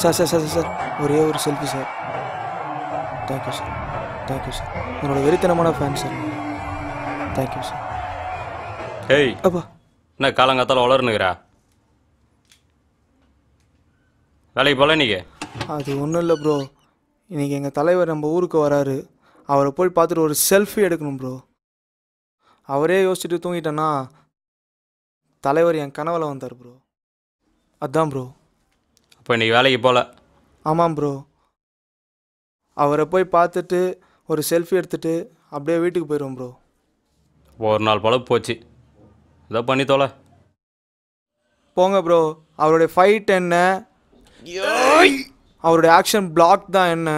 Sir sir sir sir ஒரே ஒரு selfie sir. Thank you sir, thank you sir. என்னோட வெறித்தனமான ஃபேன் சார். Thank you sir. ஏய் அப்பா, என்ன காலங்காத்தால் வளருனுங்கிறா? வேலைக்கு போகல இன்றைக்கி? அது ஒன்றும் இல்லை ப்ரோ. இன்றைக்கி எங்கள் தலைவர் நம்ம ஊருக்கு வராரு. அவரை போய் பார்த்துட்டு ஒரு செல்ஃபி எடுக்கணும் ப்ரோ. அவரே யோசிச்சுட்டு தூங்கிட்டேன்னா தலைவர் என் கனவில் வந்தார் ப்ரோ. அதுதான் ப்ரோ. அப்போ இன்றைக்கி வேலைக்கு போகல? ஆமாம் ப்ரோ. அவரை போய் பார்த்துட்டு ஒரு செல்ஃபி எடுத்துகிட்டு அப்படியே வீட்டுக்கு போயிடுவோம் ப்ரோ. ஒரு நாள் பொழப்பு போச்சு. ஏதோ பண்ணி தோலை. போங்க ப்ரோ. அவருடைய ஃபைட் என்ன, அவருடைய ஆக்ஷன் பிளாக் தான் என்ன,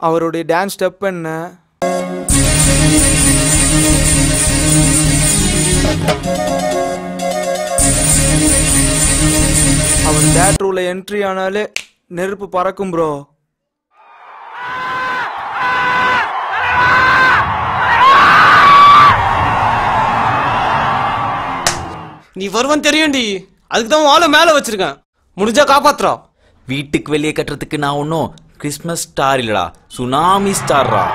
அவருடைய டான்ஸ் ஸ்டெப் என்ன, அவர் தியேட்டர் உள்ள என்ட்ரி ஆனாலே நெருப்பு பறக்கும் ப்ரோ. நீ வருவன் தெரியும்டி, அதுக்கு தான் வாழை மேலே வச்சிருக்கேன். முடிஞ்சா காப்பாத்துறோம். வீட்டுக்கு வெளியே கட்டுறதுக்கு நான் ஒன்றும் கிறிஸ்மஸ் ஸ்டார் இல்லடா, சுனாமி ஸ்டார்ரா.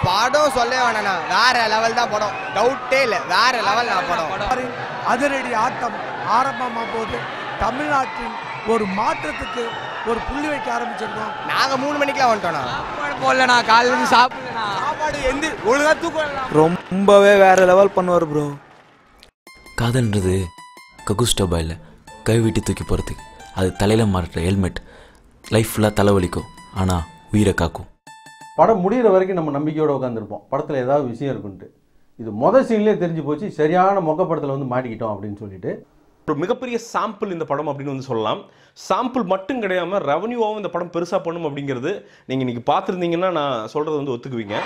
படம் சொல்ல வேணா, வேற லெவல் தான் படம். டவுட்டே இல்லை, வேற லெவல் தான் படம். அதிரடி ஆட்டம் ஆரம்பமா போது தமிழ்நாட்டின் ஒரு மாற்றத்துக்கு ஒரு புள்ளி வைக்க ஆரம்பிச்சிருக்கோம். நாங்க 3 மணிக்கெல்லாம் வந்துட்டோம்னா போடலண்ணா, காலையில சாப்பிடலண்ணா, சாப்பாடு எந்த ஒழுங்கா தூக்கம். ரொம்பவே வேற லெவல் பண்ணுவார் ப்ரோ. காதல்ன்றது ககுஸ்டபா இல்லை, கை விட்டு தூக்கி போகிறதுக்கு. அது தலையில் மாட்டுற ஹெல்மெட். லைஃப் ஃபுல்லாக தலைவலிக்கும், ஆனால் உயிரை காக்கும். படம் முடிகிற வரைக்கும் நம்ம நம்பிக்கையோடு உட்காந்துருப்போம், படத்தில் ஏதாவது விஷயம் இருக்குன்ட்டு. இது மொதல் சீன்லேயே தெரிஞ்சு போச்சு, சரியான மொக்கப்படத்தில் வந்து மாட்டிக்கிட்டோம் அப்படின்னு சொல்லிட்டு. ஒரு மிகப்பெரிய சாம்பிள் இந்த படம் அப்படின்னு வந்து சொல்லலாம். சாம்பிள் மட்டும் கிடையாமல் ரெவன்யூவாகவும் இந்த படம் பெருசாக பண்ணும் அப்படிங்கிறது நீங்கள் இன்றைக்கி பார்த்துருந்தீங்கன்னா நான் சொல்கிறது வந்து ஒத்துக்குவீங்க.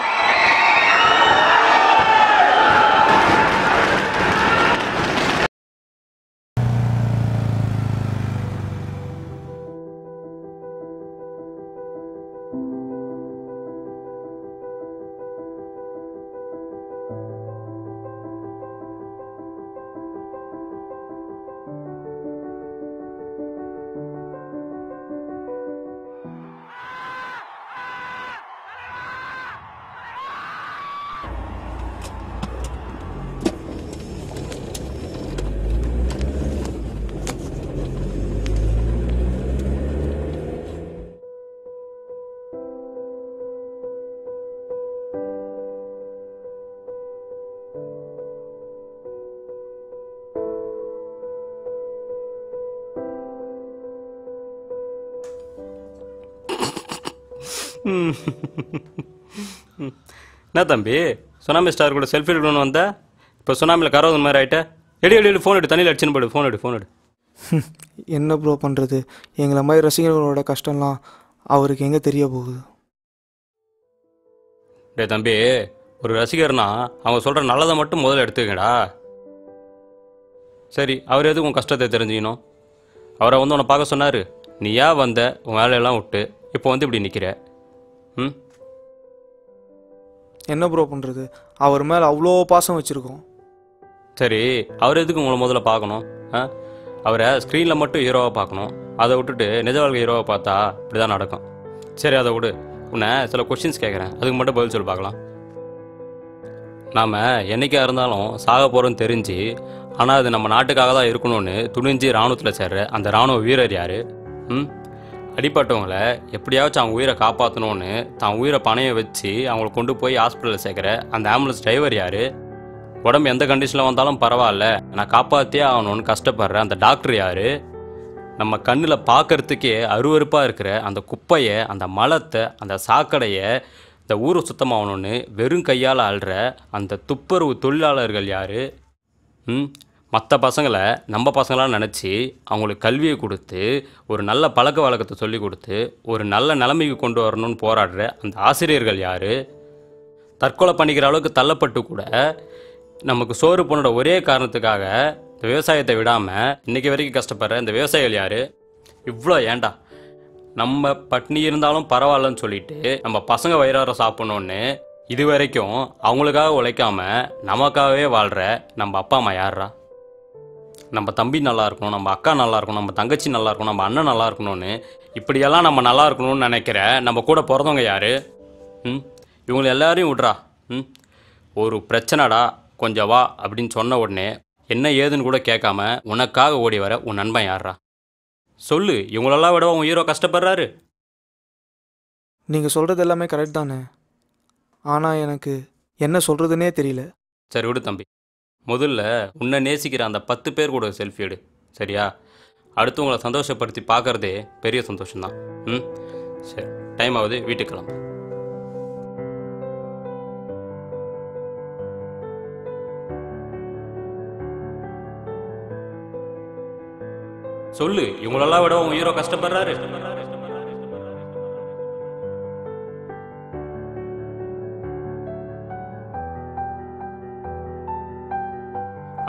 என்ன தம்பி, சுனாமி ஸ்டார் கூட செல்ஃபி எடுக்கணும்னு வந்த, இப்போ சுனாமியில் கரவுது மாதிரி ஆகிட்ட. எடி ஃபோன் எடு, தண்ணியில் அடிச்சுன்னு போய்டு. ஃபோன் எடு. என்ன ப்ரோ பண்ணுறது, எங்களை மாதிரி ரசிகர்களோட கஷ்டம்லாம் அவருக்கு எங்கே தெரிய போகுது? டே தம்பி, ஒரு ரசிகர்னா அவங்க சொல்கிற நல்லதை மட்டும் முதல்ல எடுத்துக்கடா. சரி, அவர் எதுக்கு உன் கஷ்டத்தை தெரிஞ்சுக்கணும்? அவரை வந்து உன்னை பார்க்க சொன்னார், நீ ஏன் வந்த, உன் வேலையெல்லாம் விட்டு இப்போ வந்து இப்படி நிற்கிற? என்ன ப்ரோ பண்ணுறது, அவர் மேலே அவ்வளோ பாசம் வச்சுருக்கோம். சரி, அவர் எதுக்கு உங்களை முதல்ல பார்க்கணும்? அவரை ஸ்க்ரீனில் மட்டும் ஹீரோவாக பார்க்கணும். அதை விட்டுட்டு நிஜ வாழ்க்கை ஹீரோவை பார்த்தா இப்படி தான் நடக்கும். சரி, அதை விடு. உன்னை சில கொஷின்ஸ் கேட்குறேன், அதுக்கு மட்டும் பதில் சொல்லி பார்க்கலாம். நாம் என்றைக்காக இருந்தாலும் சாக போகிறோன்னு தெரிஞ்சு, ஆனால் அது நம்ம நாட்டுக்காக தான் இருக்கணும்னு துணிஞ்சு இராணுவத்தில் சேர்ற அந்த இராணுவ வீரர் யார்? அடிப்பட்டவங்களை எப்படியாச்சும் அவங்க உயிரை காப்பாற்றணும்னு தான் உயிரை பணையை வச்சு அவங்கள கொண்டு போய் ஹாஸ்பிட்டலில் சேர்க்குற அந்த ஆம்புலன்ஸ் டிரைவர் யார்? உடம்பு எந்த கண்டிஷனில் வந்தாலும் பரவாயில்ல, நான் காப்பாற்றியே ஆகணும்னு கஷ்டப்படுற அந்த டாக்டர் யார்? நம்ம கண்ணில் பார்க்கறதுக்கே அருவருப்பாக இருக்கிற அந்த குப்பையை, அந்த மலத்தை, அந்த சாக்கடையை, இந்த ஊரை சுத்தமாகணும்னு வெறும் கையால் அழுற அந்த துப்புரவு தொழிலாளர்கள் யார்? மற்ற பசங்களை நம்ம பசங்களாக நினச்சி அவங்களுக்கு கல்வியை கொடுத்து ஒரு நல்ல பழக்க வழக்கத்தை சொல்லி கொடுத்து ஒரு நல்ல நிலைமைக்கு கொண்டு வரணும்னு போராடுற அந்த ஆசிரியர்கள் யார்? தற்கொலை பண்ணிக்கிற அளவுக்கு தள்ளப்பட்டு கூட நமக்கு சோறு போனோட ஒரே காரணத்துக்காக இந்த விவசாயத்தை விடாமல் இன்றைக்கி வரைக்கும் கஷ்டப்படுற இந்த விவசாயிகள் யார்? இவ்வளோ ஏண்டா நம்ம பட்னி இருந்தாலும் பரவாயில்லன்னு சொல்லிட்டு நம்ம பசங்க வயிறார சாப்பிடணும்னு இது வரைக்கும் அவங்களுக்காக உழைக்காம நமக்காகவே வாழ்கிற நம்ம அப்பா அம்மா யாரா? நம்ம தம்பி நல்லா இருக்கணும், நம்ம அக்கா நல்லா இருக்கணும், நம்ம தங்கச்சி நல்லா இருக்கணும், நம்ம அண்ணன் நல்லா இருக்கணும்னு இப்படியெல்லாம் நம்ம நல்லா இருக்கணும்னு நினைக்கிற நம்ம கூட பிறந்தவங்க யார்? இவங்களை எல்லாரையும் விட்றா. ஒரு பிரச்சனைடா கொஞ்சம் வா அப்படின்னு சொன்ன உடனே என்ன ஏதுன்னு கூட கேட்காம உனக்காக ஓடி வர உன் நண்பன் யாரா? சொல்லு. இவங்களெல்லாம் விட உன் ஹீரோ கஷ்டப்படுறாரு. நீங்கள் சொல்கிறது எல்லாமே கரெக்ட் தானே, ஆனால் எனக்கு என்ன சொல்கிறதுனே தெரியல. சரி விடு தம்பி, முதல்ல உன்னை நேசிக்கிற அந்த 10 பேர் கூட செல்ஃபி எடு, சரியா? அடுத்து உங்களை சந்தோஷப்படுத்தி பார்க்குறதே பெரிய சந்தோஷம்தான். சரி, டைம் ஆகுது, வீட்டுக்கு கிளம்பு. சொல்லு. இவங்களெல்லாம் விட உன் ஹீரோ கஷ்டப்படுறாரு.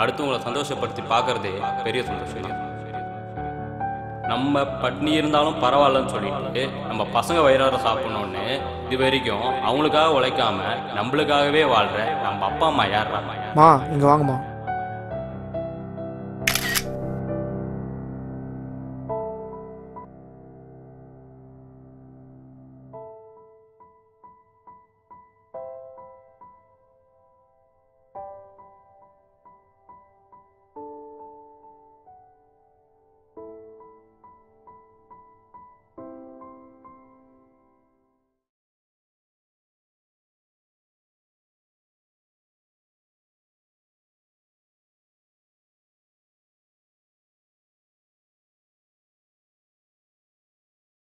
அடுத்து உங்களை சந்தோஷப்படுத்தி பார்க்கறதே பெரிய சந்தோஷம் தான். நம்ம பட்னி இருந்தாலும் பரவாயில்லன்னு சொல்லிட்டு நம்ம பசங்க வயிறார சாப்பிடணும்னு இது வரைக்கும் அவங்களுக்காக உழைக்காம நம்மளுக்காகவே வாழ்ற நம்ம அப்பா அம்மா யாரா? மா இங்கே வாங்கம்மா.